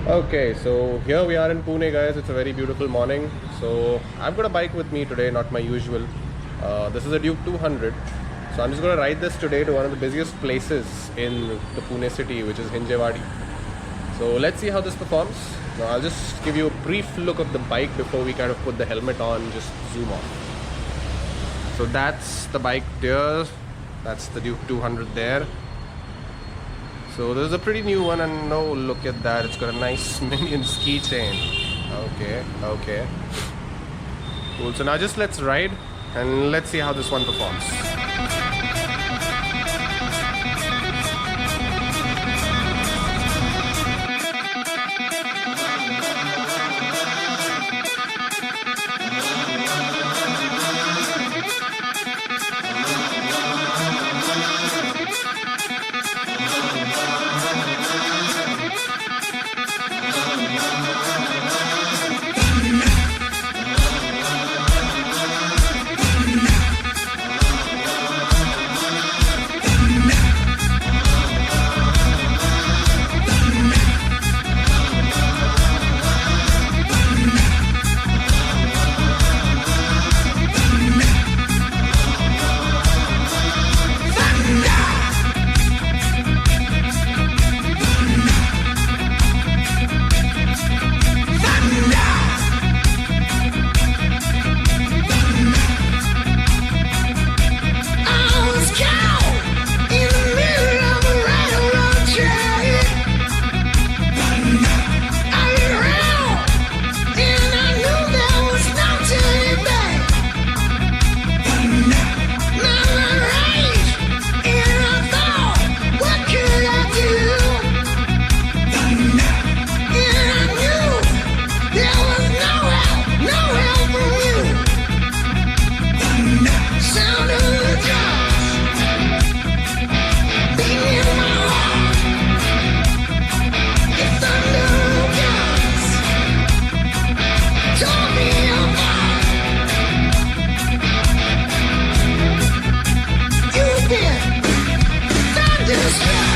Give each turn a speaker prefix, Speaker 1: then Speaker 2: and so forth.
Speaker 1: Okay, so here we are in Pune, guys. It's a very beautiful morning. So I've got a bike with me today, not my usual. This is a Duke 200. So I'm just going to ride this today to one of the busiest places in the Pune city, which is Hinjewadi. So let's see how this performs. Now I'll just give you a brief look of the bike before we kind of put the helmet on, just zoom off. So that's the bike there. That's the Duke 200 there. So this is a pretty new one, and oh, look at that, it's got a nice Minions keychain. Okay. Cool, so now just let's ride and let's see how this one performs.
Speaker 2: This